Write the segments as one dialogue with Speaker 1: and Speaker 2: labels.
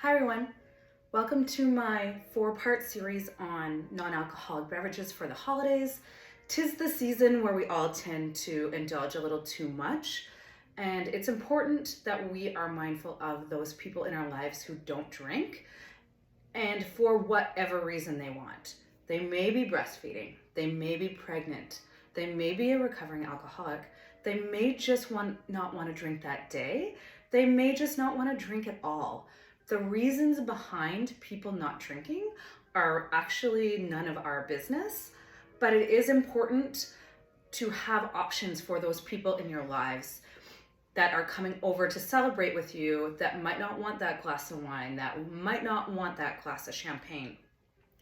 Speaker 1: Hi everyone, welcome to my 4-part series on non-alcoholic beverages for the holidays. 'Tis the season where we all tend to indulge a little too much, and it's important that we are mindful of those people in our lives who don't drink, and for whatever reason they want. They may be breastfeeding, they may be pregnant, they may be a recovering alcoholic, they may just not want to drink that day, they may just not want to drink at all. The reasons behind people not drinking are actually none of our business, but it is important to have options for those people in your lives that are coming over to celebrate with you that might not want that glass of wine, that might not want that glass of champagne.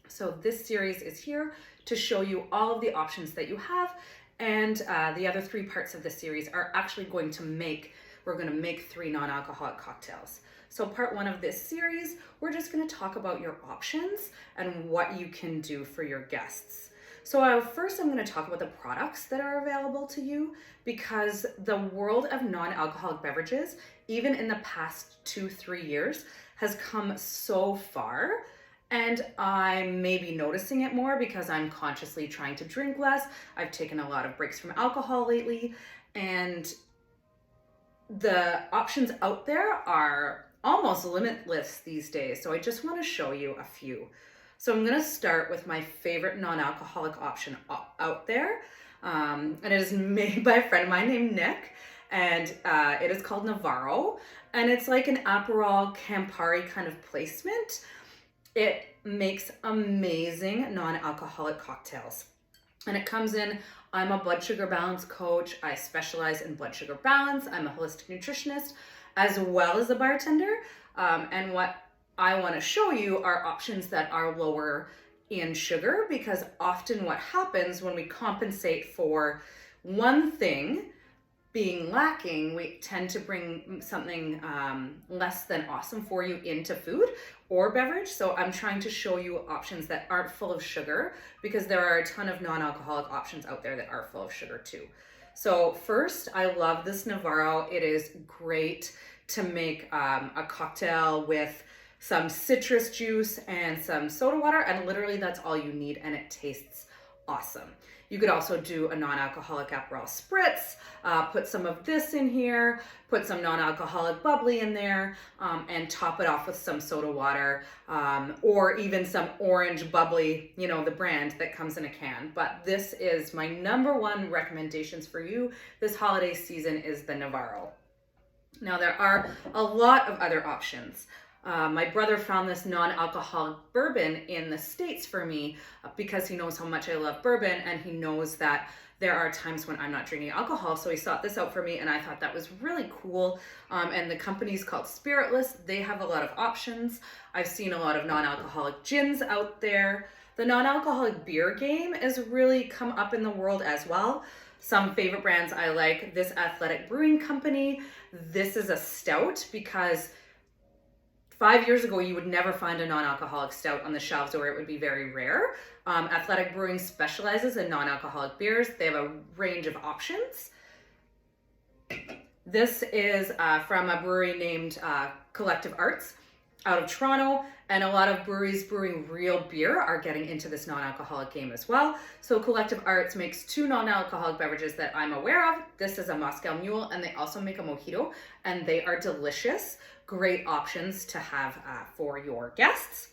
Speaker 1: So this series is here to show you all of the options that you have, and the other 3 parts of the series are actually we're going to make 3 non-alcoholic cocktails. So part 1 of this series, we're just going to talk about your options and what you can do for your guests. So first I'm going to talk about the products that are available to you, because the world of non-alcoholic beverages, even in the past 2-3 years, has come so far. And I may be noticing it more because I'm consciously trying to drink less. I've taken a lot of breaks from alcohol lately, and the options out there are almost limitless these days. So I just want to show you a few. So I'm going to start with my favorite non-alcoholic option out there. And it is made by a friend of mine named Nick. And it is called Navarro. And it's like an Aperol Campari kind of placement. It makes amazing non-alcoholic cocktails. And it comes in, I'm a blood sugar balance coach. I specialize in blood sugar balance. I'm a holistic nutritionist as well as a bartender. And what I want to show you are options that are lower in sugar, because often what happens when we compensate for one thing being lacking, we tend to bring something less than awesome for you into food or beverage. So I'm trying to show you options that aren't full of sugar, because there are a ton of non-alcoholic options out there that are full of sugar too. So first, I love this Navarro. It is great to make a cocktail with some citrus juice and some soda water, and literally that's all you need, and it tastes awesome. You could also do a non-alcoholic Aperol Spritz, put some of this in here, put some non-alcoholic bubbly in there, and top it off with some soda water, or even some orange bubbly, the brand that comes in a can. But this is my number 1 recommendations for you this holiday season is the Navarro. Now there are a lot of other options. My brother found this non-alcoholic bourbon in the States for me because he knows how much I love bourbon, and he knows that there are times when I'm not drinking alcohol. So he sought this out for me, and I thought that was really cool. And the company's called Spiritless. They have a lot of options. I've seen a lot of non-alcoholic gins out there. The non-alcoholic beer game has really come up in the world as well. Some favorite brands I like, this Athletic Brewing Company. This is a stout, because 5 years ago, you would never find a non-alcoholic stout on the shelves, or it would be very rare. Athletic Brewing specializes in non-alcoholic beers. They have a range of options. This is from a brewery named Collective Arts out of Toronto, and a lot of breweries brewing real beer are getting into this non-alcoholic game as well. So Collective Arts makes 2 non-alcoholic beverages that I'm aware of. This is a Moscow Mule, and they also make a mojito, and they are delicious. Great options to have for your guests.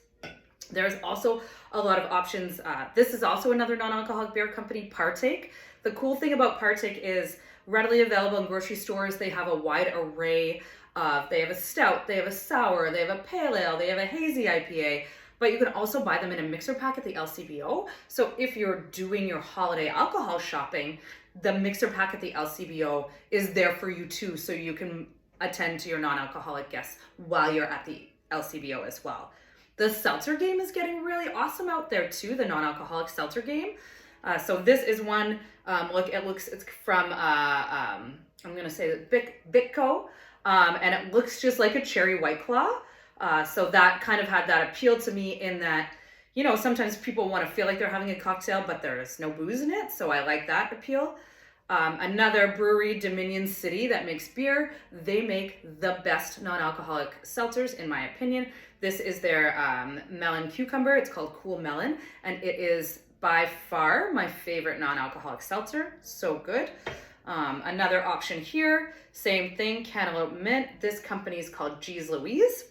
Speaker 1: There's also a lot of options. This is also another non-alcoholic beer company, Partake. The cool thing about Partake is readily available in grocery stores. They have a wide array of, they have a stout, they have a sour, they have a pale ale, they have a hazy IPA, but you can also buy them in a mixer pack at the LCBO. So if you're doing your holiday alcohol shopping, the mixer pack at the LCBO is there for you too, so you can attend to your non-alcoholic guests while you're at the LCBO as well. The seltzer game is getting really awesome out there too, the non-alcoholic seltzer game. So this is one, it's from, I'm gonna say Bitco, and it looks just like a cherry White Claw. So that kind of had that appeal to me, in that, sometimes people want to feel like they're having a cocktail, but there's no booze in it. So I like that appeal. Another brewery, Dominion City, that makes beer. They make the best non-alcoholic seltzers, in my opinion. This is their melon cucumber. It's called Cool Melon, and it is by far my favorite non-alcoholic seltzer. So good. Another option here, same thing, cantaloupe mint. This company is called G's Louise.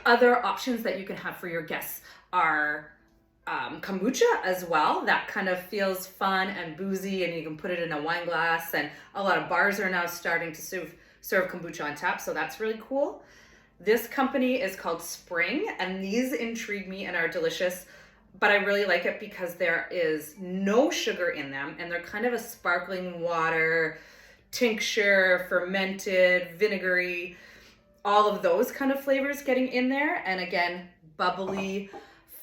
Speaker 1: Other options that you can have for your guests are kombucha as well. That kind of feels fun and boozy, and you can put it in a wine glass, and a lot of bars are now starting to serve kombucha on tap, so that's really cool. This company is called Spring, and these intrigue me and are delicious, but I really like it because there is no sugar in them, and they're kind of a sparkling water, tincture, fermented, vinegary, all of those kind of flavors getting in there. And again, bubbly,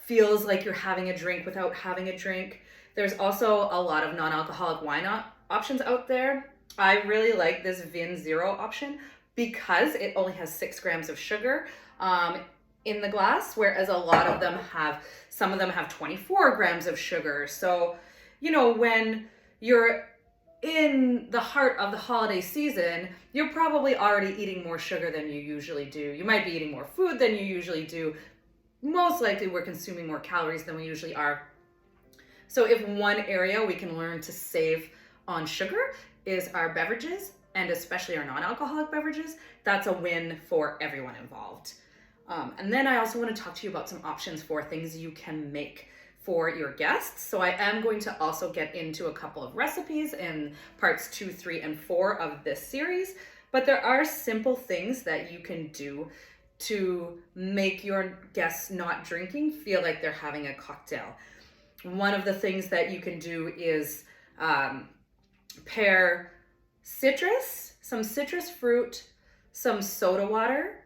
Speaker 1: feels like you're having a drink without having a drink. There's also a lot of non-alcoholic wine options out there. I really like this Vin Zero option because it only has 6 grams of sugar in the glass, whereas a lot of them some of them have 24 grams of sugar. So, when you're in the heart of the holiday season, you're probably already eating more sugar than you usually do. You might be eating more food than you usually do. Most likely we're consuming more calories than we usually are. So if one area we can learn to save on sugar is our beverages, and especially our non-alcoholic beverages, that's a win for everyone involved. And then I also want to talk to you about some options for things you can make for your guests. So I am going to also get into a couple of recipes in parts 2, 3, and 4 of this series, but there are simple things that you can do to make your guests not drinking feel like they're having a cocktail. One of the things that you can do is pair some citrus fruit, some soda water,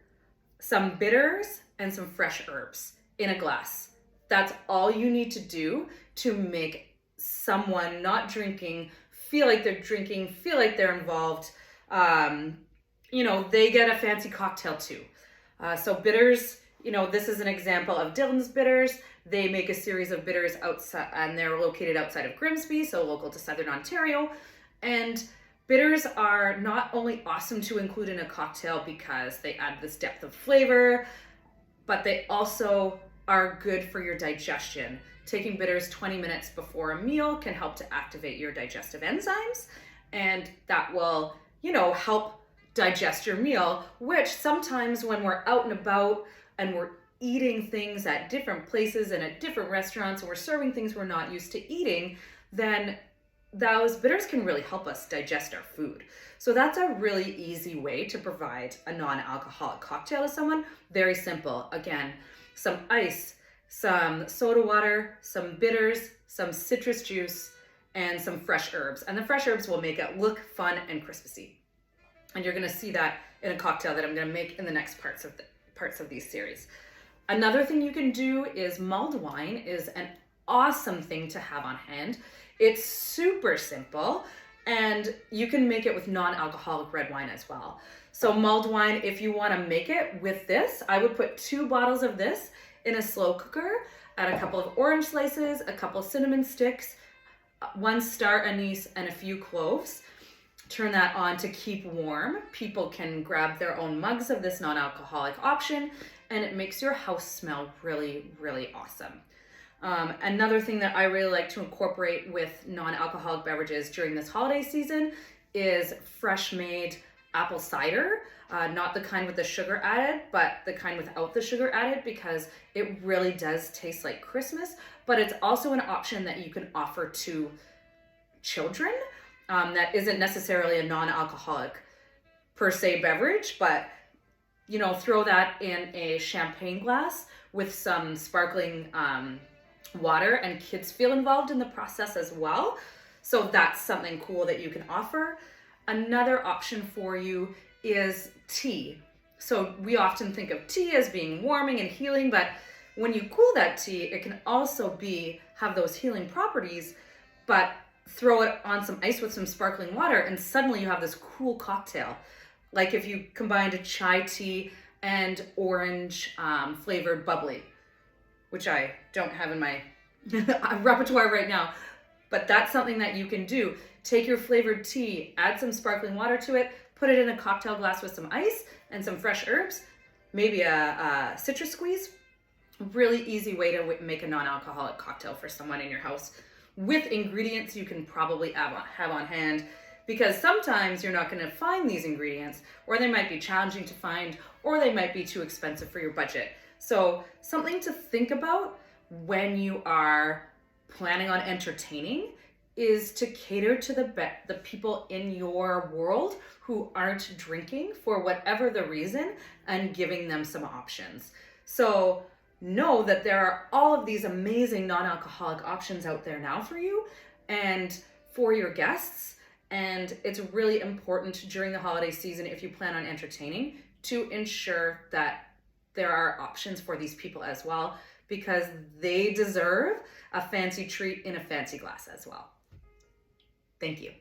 Speaker 1: some bitters, and some fresh herbs in a glass. That's all you need to do to make someone not drinking feel like they're drinking, feel like they're involved. They get a fancy cocktail too. So bitters, this is an example of Dylan's Bitters. They make a series of bitters outside, and they're located outside of Grimsby, so local to Southern Ontario. And bitters are not only awesome to include in a cocktail because they add this depth of flavor, but they also are good for your digestion. Taking bitters 20 minutes before a meal can help to activate your digestive enzymes, and that will, help digest your meal, which sometimes when we're out and about and we're eating things at different places and at different restaurants and we're serving things we're not used to eating, then those bitters can really help us digest our food. So that's a really easy way to provide a non-alcoholic cocktail to someone. Very simple. Again, some ice, some soda water, some bitters, some citrus juice, and some fresh herbs. And the fresh herbs will make it look fun and crispy. And you're going to see that in a cocktail that I'm going to make in the next parts of these series. Another thing you can do is mulled wine is an awesome thing to have on hand. It's super simple, and you can make it with non-alcoholic red wine as well. So mulled wine, if you want to make it with this, I would put 2 bottles of this in a slow cooker, add a couple of orange slices, a couple cinnamon sticks, 1 star anise, and a few cloves. Turn that on to keep warm. People can grab their own mugs of this non-alcoholic option, and it makes your house smell really, really awesome. Another thing that I really like to incorporate with non-alcoholic beverages during this holiday season is fresh made apple cider. Not the kind with the sugar added, but the kind without the sugar added, because it really does taste like Christmas, but it's also an option that you can offer to children. That isn't necessarily a non-alcoholic per se beverage, but throw that in a champagne glass with some sparkling water, and kids feel involved in the process as well. So that's something cool that you can offer. Another option for you is tea. So we often think of tea as being warming and healing, but when you cool that tea, it can also have those healing properties, but throw it on some ice with some sparkling water, and suddenly you have this cool cocktail. Like if you combined a chai tea and orange flavored bubbly, which I don't have in my repertoire right now. But that's something that you can do. Take your flavored tea, add some sparkling water to it, put it in a cocktail glass with some ice and some fresh herbs, maybe a citrus squeeze. Really easy way to make a non-alcoholic cocktail for someone in your house with ingredients you can probably have on hand, because sometimes you're not going to find these ingredients, or they might be challenging to find, or they might be too expensive for your budget. So something to think about when you are planning on entertaining is to cater to the people in your world who aren't drinking for whatever the reason, and giving them some options. So know that there are all of these amazing non-alcoholic options out there now for you and for your guests. And it's really important during the holiday season, if you plan on entertaining, to ensure that there are options for these people as well, because they deserve a fancy treat in a fancy glass as well. Thank you.